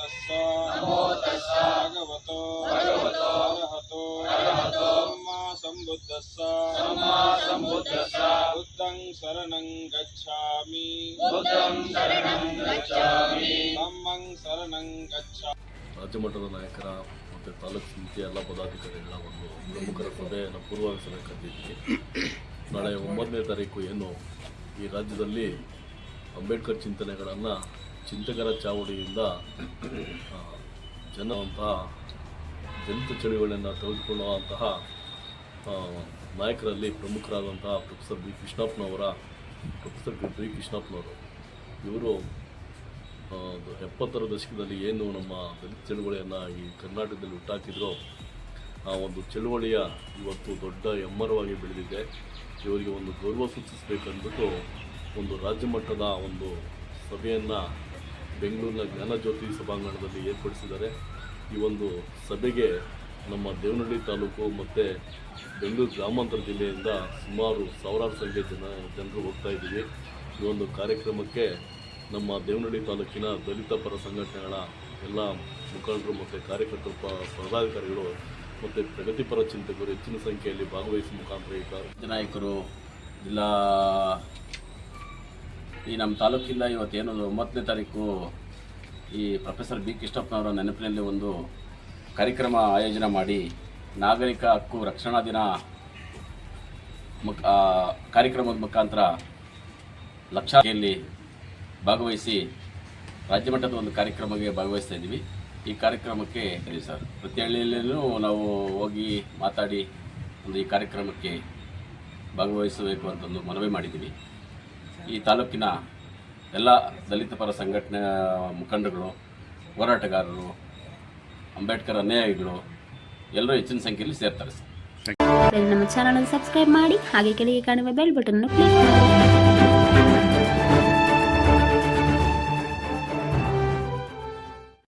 ತಸ್ಸ ಭಗವತೋ ಅರಹತೋ ಸಮ್ಮಾ ಸಂಬುದ್ದಸ್ಸ ಬುದ್ಧಂ ಶರಣಂ ಗಚ್ಛಾಮಿ ಧಮ್ಮಂ ಶರಣಂ ಗಚ್ಛಾಮಿ. ರಾಜ್ಯ ಮಟ್ಟದ ನಾಯಕರ ಮತ್ತು ತಾಲೂಕು ಸಮಿತಿಯ ಎಲ್ಲ ಪದಾಧಿಕಾರಿಗಳ ಒಂದು ಪ್ರಮುಖರ ಸಭೆಯನ್ನು ಪೂರ್ವಭಾವಿ ಸಭೆ ಕರೆದಿದ್ದೀವಿ. ನಾಳೆ 9ನೇ ತಾರೀಕು ಏನು ಈ ರಾಜ್ಯದಲ್ಲಿ ಅಂಬೇಡ್ಕರ್ ಚಿಂತನೆಗಳನ್ನು ಚಿಂತಕರ ಚಾವಡಿಯಿಂದ ಜನತ ಚಳುವಳಿಯನ್ನು ತೆಗೆದುಕೊಳ್ಳುವಂತಹ ನಾಯಕರಲ್ಲಿ ಪ್ರಮುಖರಾದಂತಹ ಪ್ರೊಫೆಸರ್ ಬಿ ಕೃಷ್ಣಪ್ಪನವರು ಇವರು 70ರ ದಶಕದಲ್ಲಿ ಏನು ನಮ್ಮ ದಲಿತ ಚಳುವಳಿಯನ್ನು ಈ ಕರ್ನಾಟಕದಲ್ಲಿ ಹುಟ್ಟಾಕಿದ್ರು ಆ ಒಂದು ಚಳುವಳಿಯ ಇವತ್ತು ದೊಡ್ಡ ಎಮ್ಮರವಾಗಿ ಬೆಳೆದಿದೆ. ಇವರಿಗೆ ಒಂದು ಗೌರವ ಸೂಚಿಸಬೇಕಂದ್ಬಿಟ್ಟು ಒಂದು ರಾಜ್ಯ ಮಟ್ಟದ ಒಂದು ಸಭೆಯನ್ನು ಬೆಂಗಳೂರಿನ ಜ್ಞಾನಜ್ಯೋತಿ ಸಭಾಂಗಣದಲ್ಲಿ ಏರ್ಪಡಿಸಿದ್ದಾರೆ. ಈ ಒಂದು ಸಭೆಗೆ ನಮ್ಮ ದೇವನಹಳ್ಳಿ ತಾಲೂಕು ಮತ್ತು ಬೆಂಗಳೂರು ಗ್ರಾಮಾಂತರ ಜಿಲ್ಲೆಯಿಂದ ಸುಮಾರು ಸಾವಿರಾರು ಸಂಖ್ಯೆ ಜನರು ಹೋಗ್ತಾ ಇದ್ದೀವಿ. ಈ ಒಂದು ಕಾರ್ಯಕ್ರಮಕ್ಕೆ ನಮ್ಮ ದೇವನಹಳ್ಳಿ ತಾಲೂಕಿನ ದಲಿತ ಪರ ಸಂಘಟನೆಗಳ ಎಲ್ಲ ಮುಖಂಡರು ಮತ್ತು ಕಾರ್ಯಕರ್ತರು ಪದಾಧಿಕಾರಿಗಳು ಮತ್ತು ಪ್ರಗತಿಪರ ಚಿಂತಕರು ಹೆಚ್ಚಿನ ಸಂಖ್ಯೆಯಲ್ಲಿ ಭಾಗವಹಿಸುವ ಮುಖಾಂತರ ನಾಯಕರು ಈ ನಮ್ಮ ತಾಲೂಕಿಂದ ಇವತ್ತೇನು 9ನೇ ತಾರೀಕು ಈ ಪ್ರೊಫೆಸರ್ ಬಿ ಕೃಷ್ಣಪ್ಪನವರ ನೆನಪಿನಲ್ಲಿ ಒಂದು ಕಾರ್ಯಕ್ರಮ ಆಯೋಜನೆ ಮಾಡಿ ನಾಗರಿಕ ಹಕ್ಕು ರಕ್ಷಣಾ ದಿನ ಕಾರ್ಯಕ್ರಮದ ಮುಖಾಂತರ ಲಕ್ಷಾಂತರ ಭಾಗವಹಿಸಿ ರಾಜ್ಯ ಮಟ್ಟದ ಒಂದು ಕಾರ್ಯಕ್ರಮಕ್ಕೆ ಭಾಗವಹಿಸ್ತಾ ಇದ್ದೀವಿ. ಈ ಕಾರ್ಯಕ್ರಮಕ್ಕೆ ಸರ್ ಪ್ರತಿ ಹಳ್ಳಿಯಲ್ಲೂ ನಾವು ಹೋಗಿ ಮಾತಾಡಿ ಒಂದು ಈ ಕಾರ್ಯಕ್ರಮಕ್ಕೆ ಭಾಗವಹಿಸಬೇಕು ಅಂತಂದು ಮನವಿ ಮಾಡಿದ್ದೀವಿ. ಈ ತಾಲೂಕಿನ ಎಲ್ಲ ದಲಿತ ಪರ ಸಂಘಟನೆ ಮುಖಂಡಗಳು, ಹೋರಾಟಗಾರರು, ಅಂಬೇಡ್ಕರ್ ಅನುಯಾಯಿಗಳು ಎಲ್ಲರೂ ಹೆಚ್ಚಿನ ಸಂಖ್ಯೆಯಲ್ಲಿ ಸೇರ್ತಾರೆ ಸರ್. ನಮ್ಮ ಚಾನಲ್ ಅನ್ನು ಸಬ್ಸ್ಕ್ರೈಬ್ ಮಾಡಿ, ಹಾಗೆ ಕೆಳಗೆ ಕಾಣುವ ಬೆಲ್ ಬಟನ್ ಅನ್ನು ಕ್ಲಿಕ್ ಮಾಡಿ.